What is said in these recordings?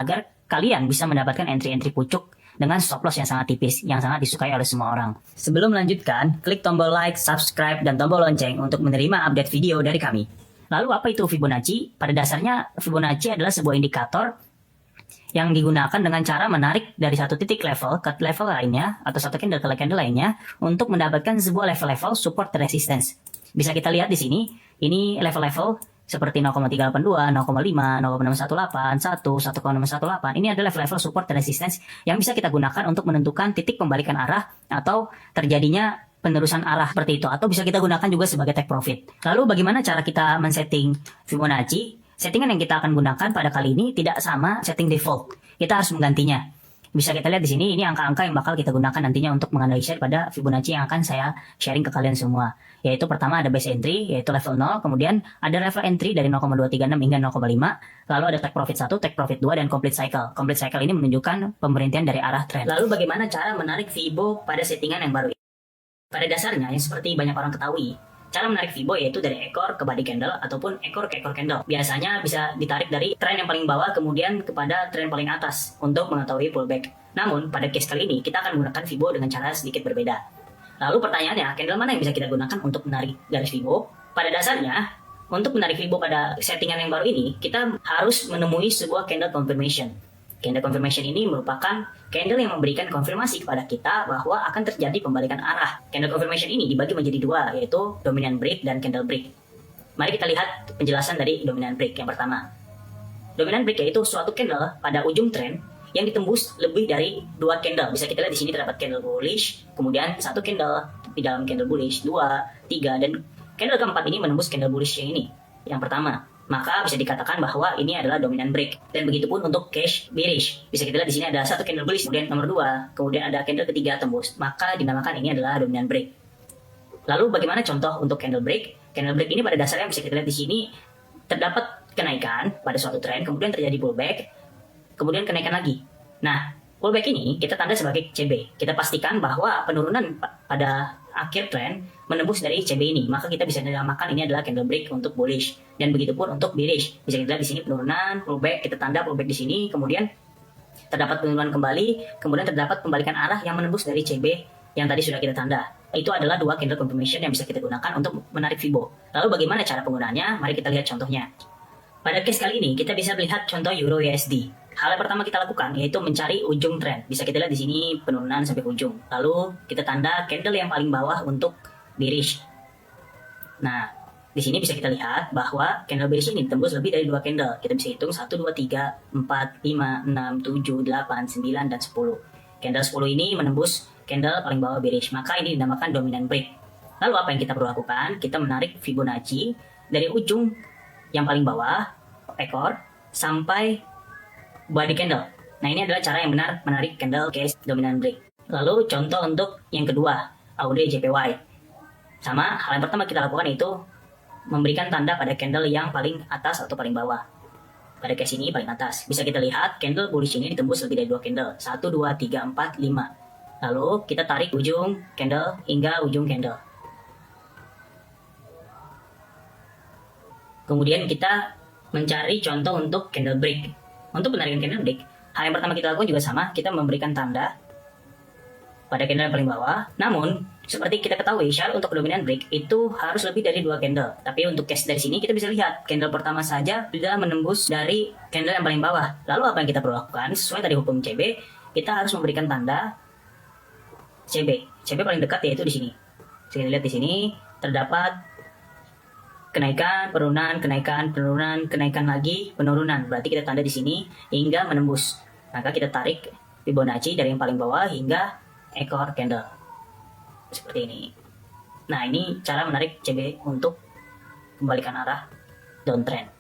agar kalian bisa mendapatkan entry-entry pucuk dengan stop loss yang sangat tipis, yang sangat disukai oleh semua orang. Sebelum melanjutkan, klik tombol like, subscribe, dan tombol lonceng untuk menerima update video dari kami. Lalu apa itu Fibonacci? Pada dasarnya Fibonacci adalah sebuah indikator yang digunakan dengan cara menarik dari satu titik level ke level lainnya atau satu candle ke candle lainnya untuk mendapatkan sebuah level-level support resistance. Bisa kita lihat di sini, ini level-level seperti 0,382, 0,5, 0,618, 1, 1,618. Ini adalah level-level support resistance yang bisa kita gunakan untuk menentukan titik pembalikan arah atau terjadinya penerusan arah seperti itu, atau bisa kita gunakan juga sebagai take profit. Lalu bagaimana cara kita men-setting Fibonacci? Settingan yang kita akan gunakan pada kali ini tidak sama setting default. Kita harus menggantinya. Bisa kita lihat di sini, ini angka-angka yang bakal kita gunakan nantinya untuk menganalisa pada Fibonacci yang akan saya sharing ke kalian semua. Yaitu pertama ada base entry, yaitu level 0, kemudian ada level entry dari 0,236 hingga 0,5, lalu ada take profit 1, take profit 2, dan complete cycle. Complete cycle ini menunjukkan pemberhentian dari arah trend. Lalu bagaimana cara menarik Fibo pada settingan yang baru ini? Pada dasarnya, yang seperti banyak orang ketahui, cara menarik Fibo yaitu dari ekor ke body candle ataupun ekor ke ekor candle. Biasanya bisa ditarik dari tren yang paling bawah kemudian kepada tren paling atas untuk mengetahui pullback. Namun, pada case kali ini kita akan menggunakan Fibo dengan cara sedikit berbeda. Lalu pertanyaannya, candle mana yang bisa kita gunakan untuk menarik garis Fibo? Pada dasarnya, untuk menarik Fibo pada settingan yang baru ini, kita harus menemui sebuah candle confirmation. Candle confirmation ini merupakan candle yang memberikan konfirmasi kepada kita bahwa akan terjadi pembalikan arah. Candle confirmation ini dibagi menjadi dua, yaitu dominant break dan candle break. Mari kita lihat penjelasan dari dominant break yang pertama. Dominant break yaitu suatu candle pada ujung trend yang ditembus lebih dari dua candle. Bisa kita lihat di sini terdapat candle bullish, kemudian satu candle di dalam candle bullish, 2, 3, dan candle keempat ini menembus candle bullish yang ini, yang pertama. Maka bisa dikatakan bahwa ini adalah dominant break. Dan begitu pun untuk cash bearish. Bisa kita lihat di sini ada satu candle bullish, kemudian nomor 2, kemudian ada candle ketiga tembus. Maka dinamakan ini adalah dominant break. Lalu bagaimana contoh untuk candle break? Candle break ini pada dasarnya bisa kita lihat di sini terdapat kenaikan pada suatu trend, kemudian terjadi pullback, kemudian kenaikan lagi. Nah, pullback ini kita tanda sebagai CB. Kita pastikan bahwa penurunan pada akhir tren menembus dari CB ini, maka kita bisa dinamakan ini adalah candle break untuk bullish. Dan begitu pun untuk bearish. Bisa kita lihat di sini penurunan, pullback, kita tanda pullback di sini, kemudian terdapat penurunan kembali, kemudian terdapat pembalikan arah yang menembus dari CB yang tadi sudah kita tanda. Itu adalah dua candle confirmation yang bisa kita gunakan untuk menarik Fibo. Lalu bagaimana cara penggunaannya? Mari kita lihat contohnya. Pada case kali ini kita bisa melihat contoh Euro USD. Hal yang pertama kita lakukan yaitu mencari ujung trend. Bisa kita lihat di sini penurunan sampai ujung. Lalu kita tanda candle yang paling bawah untuk bearish. Nah, di sini bisa kita lihat bahwa candle bearish ini tembus lebih dari dua candle. Kita bisa hitung 1, 2, 3, 4, 5, 6, 7, 8, 9, dan 10. Candle 10 ini menembus candle paling bawah bearish. Maka ini dinamakan dominant break. Lalu apa yang kita perlu lakukan? Kita menarik Fibonacci dari ujung yang paling bawah, ekor, sampai body candle. Nah, ini adalah cara yang benar menarik candle case dominant break. Lalu contoh untuk yang kedua, Audrey JPY. Sama, hal yang pertama kita lakukan itu memberikan tanda pada candle yang paling atas atau paling bawah. Pada case ini paling atas. Bisa kita lihat candle bullish ini ditembus lebih dari dua candle. 1, 2, 3, 4, 5. Lalu kita tarik ujung candle hingga ujung candle. Kemudian kita mencari contoh untuk candle break. Untuk penarikan candle break, hal yang pertama kita lakukan juga sama, kita memberikan tanda pada candle yang paling bawah. Namun, seperti kita ketahui, syarat untuk dominant break itu harus lebih dari dua candle. Tapi untuk case dari sini kita bisa lihat, candle pertama saja sudah menembus dari candle yang paling bawah. Lalu apa yang kita perlu lakukan? Sesuai tadi hukum CB, kita harus memberikan tanda CB. CB paling dekat yaitu di sini. Kita lihat di sini terdapat kenaikan, penurunan, kenaikan, penurunan, kenaikan lagi, penurunan. Berarti kita tanda di sini hingga menembus. Maka kita tarik Fibonacci dari yang paling bawah hingga ekor candle. Seperti ini. Nah, ini cara menarik CB untuk kembalikan arah downtrend.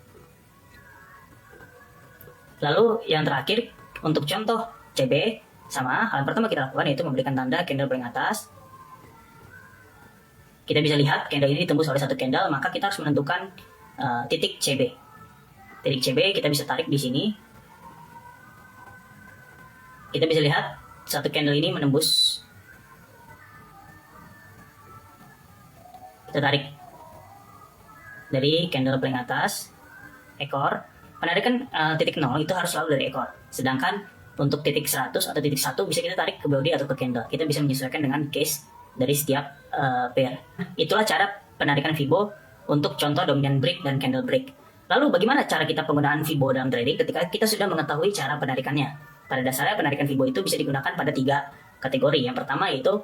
Lalu yang terakhir untuk contoh CB, sama hal yang pertama kita lakukan yaitu memberikan tanda candle paling atas. Kita bisa lihat candle ini ditembus oleh satu candle, maka kita harus menentukan titik CB. Titik CB kita bisa tarik di sini. Kita bisa lihat satu candle ini menembus. Kita tarik dari candle paling atas, ekor, penarikan titik 0 itu harus selalu dari ekor. Sedangkan untuk titik 100 atau titik 1 bisa kita tarik ke body atau ke candle. Kita bisa menyesuaikan dengan case dari setiap pair. Itulah cara penarikan Fibo untuk contoh dominant break dan candle break. Lalu bagaimana cara kita penggunaan Fibo dalam trading ketika kita sudah mengetahui cara penarikannya? Pada dasarnya penarikan Fibo itu bisa digunakan pada 3 kategori. Yang pertama yaitu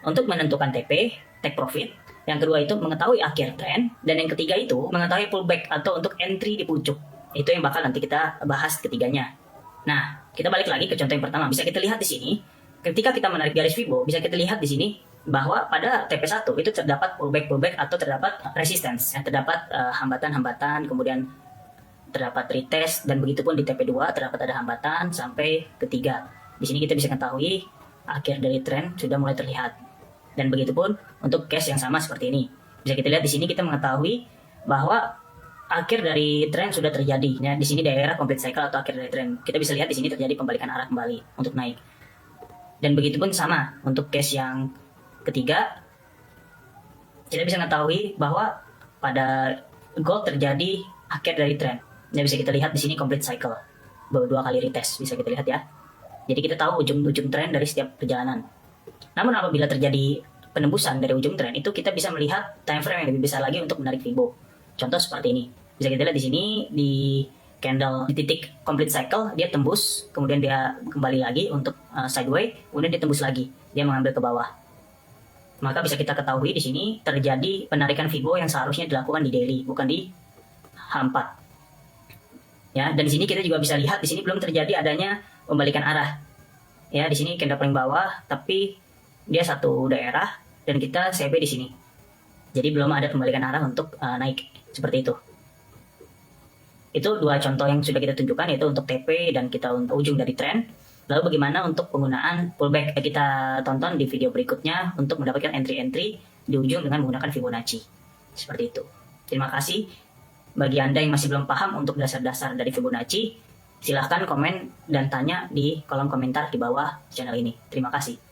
untuk menentukan TP, take profit. Yang kedua itu mengetahui akhir trend. Dan yang ketiga itu mengetahui pullback atau untuk entry di pucuk. Itu yang bakal nanti kita bahas ketiganya. Nah, kita balik lagi ke contoh yang pertama. Bisa kita lihat di sini, ketika kita menarik garis Fibo, bisa kita lihat di sini bahwa pada TP1 itu terdapat pullback atau terdapat resistance, ya, terdapat hambatan-hambatan, kemudian terdapat retest, dan begitu pun di TP2 terdapat ada hambatan sampai ketiga. Di sini kita bisa mengetahui akhir dari tren sudah mulai terlihat. Dan begitu pun untuk case yang sama seperti ini. Bisa kita lihat di sini kita mengetahui bahwa akhir dari tren sudah terjadi. Ya, di sini daerah complete cycle atau akhir dari tren. Kita bisa lihat di sini terjadi pembalikan arah kembali untuk naik. Dan begitu pun sama untuk case yang ketiga. Kita bisa mengetahui bahwa pada gold terjadi akhir dari tren. Ya, bisa kita lihat di sini complete cycle. Baru 2 kali retest bisa kita lihat ya. Jadi kita tahu ujung-ujung tren dari setiap perjalanan. Namun apabila terjadi penembusan dari ujung tren itu kita bisa melihat time frame yang lebih besar lagi untuk menarik Fibo. Contoh seperti ini. Bisa kita lihat di sini di candle di titik complete cycle dia tembus, kemudian dia kembali lagi untuk sideway, kemudian dia tembus lagi, dia mengambil ke bawah. Maka bisa kita ketahui di sini terjadi penarikan Fibo yang seharusnya dilakukan di daily, bukan di H4. Ya, dan di sini kita juga bisa lihat di sini belum terjadi adanya pembalikan arah. Ya, di sini candle paling bawah, tapi dia satu daerah dan kita CB di sini. Jadi belum ada pembalikan arah untuk naik seperti itu. Itu 2 contoh yang sudah kita tunjukkan, yaitu untuk TP dan kita untuk ujung dari tren. Lalu bagaimana untuk penggunaan pullback? Kita tonton di video berikutnya untuk mendapatkan entry-entry di ujung dengan menggunakan Fibonacci. Seperti itu. Terima kasih. Bagi Anda yang masih belum paham untuk dasar-dasar dari Fibonacci, silahkan komen dan tanya di kolom komentar di bawah channel ini. Terima kasih.